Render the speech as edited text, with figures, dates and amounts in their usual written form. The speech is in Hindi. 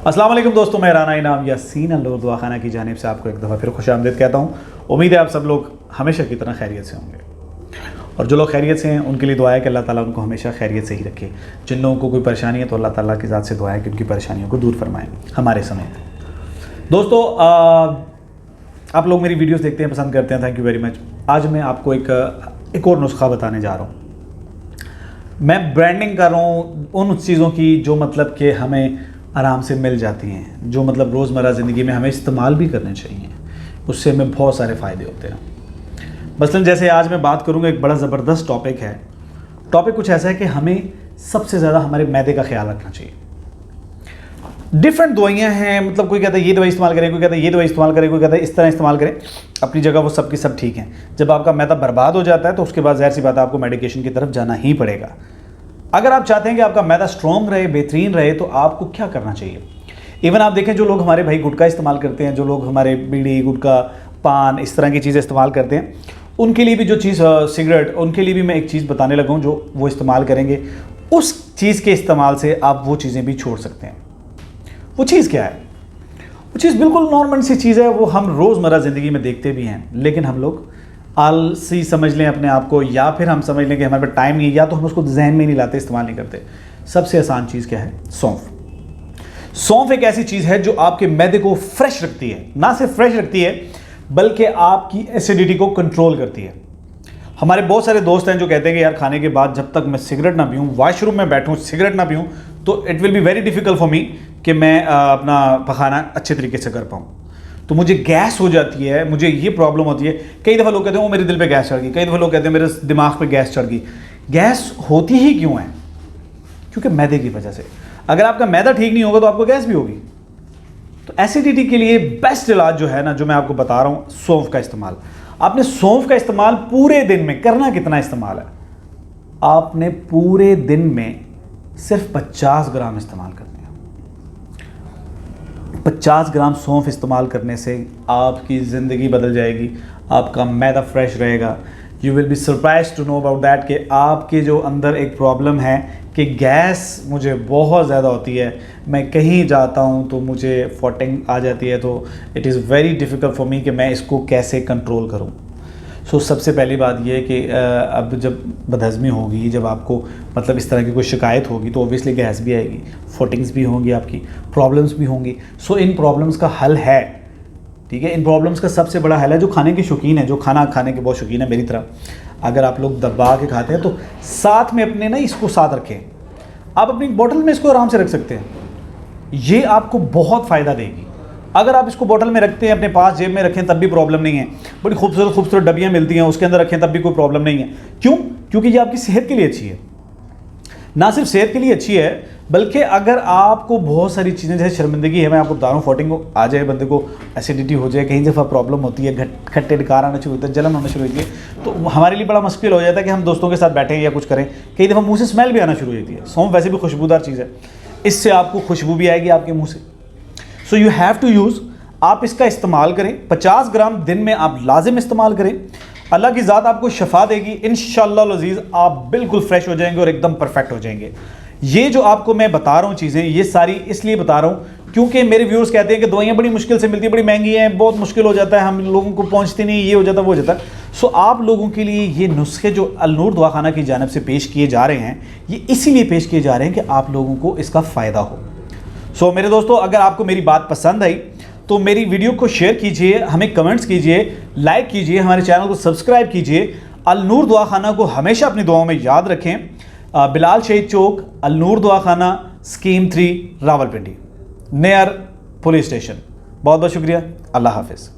अस्सलाम वालेकुम दोस्तों, मैं राना इनाम यासीन अल-नूर दवाखाना की जानिब से आपको एक दफ़ा फिर खुश आमदीद कहता हूँ। उम्मीद है आप सब लोग हमेशा की तरह खैरियत से होंगे, और जो लोग खैरियत से हैं उनके लिए दुआ है कि अल्लाह ताला उनको हमेशा खैरियत से ही रखे। जिन लोगों को कोई परेशानी है तो अल्लाह ताला की ज़ात से दुआ है कि उनकी परेशानियों को दूर फरमाएँ हमारे समेत। दोस्तों, आप लोग मेरी वीडियोस देखते हैं, पसंद करते हैं, थैंक यू वेरी मच। आज मैं आपको एक और नुस्खा बताने जा रहा हूँ। मैं ब्रांडिंग कर रहा हूँ उन चीज़ों की जो मतलब कि हमें आराम से मिल जाती हैं, जो मतलब रोज़मर्रा ज़िंदगी में हमें इस्तेमाल भी करने चाहिए, उससे हमें बहुत सारे फ़ायदे होते हैं। मसलन जैसे आज मैं बात करूँगा, एक बड़ा ज़बरदस्त टॉपिक है। टॉपिक कुछ ऐसा है कि हमें सबसे ज़्यादा हमारे मैदे का ख्याल रखना चाहिए। डिफरेंट दवाइयाँ हैं, मतलब कोई कहता है ये दवाई इस्तेमाल करें, कोई कहता है ये दवाई इस्तेमाल करें, कोई कहता है इस तरह इस्तेमाल करें। अपनी जगह वो सब की सब ठीक हैं। जब आपका मैदा बर्बाद हो जाता है तो उसके बाद ज़ाहिर सी बात है आपको मेडिकेशन की तरफ जाना ही पड़ेगा। अगर आप चाहते हैं कि आपका मैदा स्ट्रॉन्ग रहे, बेहतरीन रहे, तो आपको क्या करना चाहिए। इवन आप देखें, जो लोग हमारे भाई गुटखा इस्तेमाल करते हैं, जो लोग हमारे बीड़ी, गुटखा, पान, इस तरह की चीज़ें इस्तेमाल करते हैं, उनके लिए भी जो चीज़ सिगरेट, उनके लिए भी मैं एक चीज़ बताने लगा हूँ जो वो इस्तेमाल करेंगे, उस चीज़ के इस्तेमाल से आप वो चीज़ें भी छोड़ सकते हैं। वो चीज़ क्या है? वो चीज़ बिल्कुल नॉर्मल सी चीज़ है, वो हम रोज़मर्रा ज़िंदगी में देखते भी हैं, लेकिन हम लोग आलसी समझ लें अपने आप को, या फिर हम समझ लें कि हमारे पास टाइम नहीं है, या तो हम उसको जहन में नहीं लाते, इस्तेमाल नहीं करते। सबसे आसान चीज़ क्या है? सौंफ। सौंफ एक ऐसी चीज़ है जो आपके मैदे को फ्रेश रखती है। ना सिर्फ फ्रेश रखती है बल्कि आपकी एसिडिटी को कंट्रोल करती है। हमारे बहुत सारे दोस्त हैं जो कहते हैं कि यार खाने के बाद जब तक मैं सिगरेट ना पीऊँ, वॉशरूम में बैठूँ, सिगरेट ना पीऊँ, तो it will be very difficult for me कि मैं अपना पखाना अच्छे तरीके से कर पाऊँ, तो मुझे गैस हो जाती है, मुझे ये प्रॉब्लम होती है। कई दफ़ा लोग कहते हैं वो मेरे दिल पे गैस चढ़ गई, कई दफ़ा लोग कहते हैं मेरे दिमाग पे गैस चढ़ गई। गैस होती ही क्यों है? क्योंकि मैदे की वजह से। अगर आपका मैदा ठीक नहीं होगा तो आपको गैस भी होगी। तो एसिडिटी के लिए बेस्ट इलाज जो है ना, जो मैं आपको बता रहा हूँ, सौंफ का इस्तेमाल। आपने सौंफ का इस्तेमाल पूरे दिन में करना, कितना इस्तेमाल है? आपने पूरे दिन में सिर्फ 50 ग्राम इस्तेमाल करना है। 50 ग्राम सौंफ इस्तेमाल करने से आपकी ज़िंदगी बदल जाएगी, आपका मैदा फ्रेश रहेगा। You will be surprise to know about that कि आपके जो अंदर एक प्रॉब्लम है कि गैस मुझे बहुत ज़्यादा होती है, मैं कहीं जाता हूँ तो मुझे फॉटिंग आ जाती है, तो it is very difficult for me कि मैं इसको कैसे कंट्रोल करूँ। सो सबसे पहली बात यह है कि अब जब बदहज़मी होगी, जब आपको मतलब इस तरह की कोई शिकायत होगी, तो ओबियसली गैस भी आएगी, फॉटिंग्स भी होंगी, आपकी प्रॉब्लम्स भी होंगी। सो इन प्रॉब्लम्स का हल है, ठीक है। इन प्रॉब्लम्स का सबसे बड़ा हल है, जो खाने के शौकीन है, जो खाना खाने के बहुत शौकीन है मेरी तरह, अगर आप लोग दबा के खाते हैं तो साथ में अपने ना इसको साथ रखें। आप अपनी बोतल में इसको आराम से रख सकते हैं, ये आपको बहुत फ़ायदा देगी। अगर आप इसको बोतल में रखते हैं, अपने पास जेब में रखें, तब भी प्रॉब्लम नहीं है। बड़ी खूबसूरत खूबसूरत डब्बियाँ मिलती हैं, उसके अंदर रखें, तब भी कोई प्रॉब्लम नहीं है। क्यों? क्योंकि ये आपकी सेहत के लिए अच्छी है। ना सिर्फ सेहत के लिए अच्छी है, बल्कि अगर आपको बहुत सारी चीज़ें, जैसे शर्मिंदगी है, मैं आपको बता रहा हूँ, फॉटिंग आ जाए, बंदे को एसिडिटी हो जाए, कहीं दफ़ा प्रॉब्लम होती है, खट्टे डकार आना शुरू होता है, जलन होना शुरू होती है, तो हमारे लिए बड़ा मुश्किल हो जाता है कि हम दोस्तों के साथ बैठें या कुछ करें। कई दफ़ा मुँह से स्मेल भी आना शुरू हो जाती है। सौंफ वैसे भी खुशबूदार चीज़ है, इससे आपको खुशबू भी आएगी आपके मुँह से। So you have to use, आप इसका इस्तेमाल करें। 50 ग्राम दिन में आप लाजिम इस्तेमाल करें। अल्लाह की ज़ात आपको शफा देगी इंशाअल्लाह अज़ीज़, आप बिल्कुल फ्रेश हो जाएंगे और एकदम परफेक्ट हो जाएंगे। ये जो आपको मैं बता रहा हूँ चीज़ें, ये सारी इसलिए बता रहा हूँ क्योंकि मेरे व्यूअर्स कहते हैं कि दवाइयाँ बड़ी मुश्किल से मिलती है, बड़ी महंगी हैं, बहुत मुश्किल हो जाता है, हम लोगों को पहुँचती नहीं, ये हो जाता वो हो जाता। सो आप लोगों के लिए ये नुस्खे जो अल-नूर दवाखाना की जानिब से पेश किए जा रहे हैं, ये इसीलिए पेश किए जा रहे हैं कि आप लोगों को इसका फ़ायदा हो। सो मेरे दोस्तों, अगर आपको मेरी बात पसंद आई तो मेरी वीडियो को शेयर कीजिए, हमें कमेंट्स कीजिए, लाइक कीजिए, हमारे चैनल को सब्सक्राइब कीजिए। अल-नूर दवाखाना को हमेशा अपनी दुआओं में याद रखें। बिलाल शहीद चौक, अल-नूर दवाखाना, scheme 3, Rawalpindi, near police station. बहुत बहुत शुक्रिया। अल्लाह हाफिज़।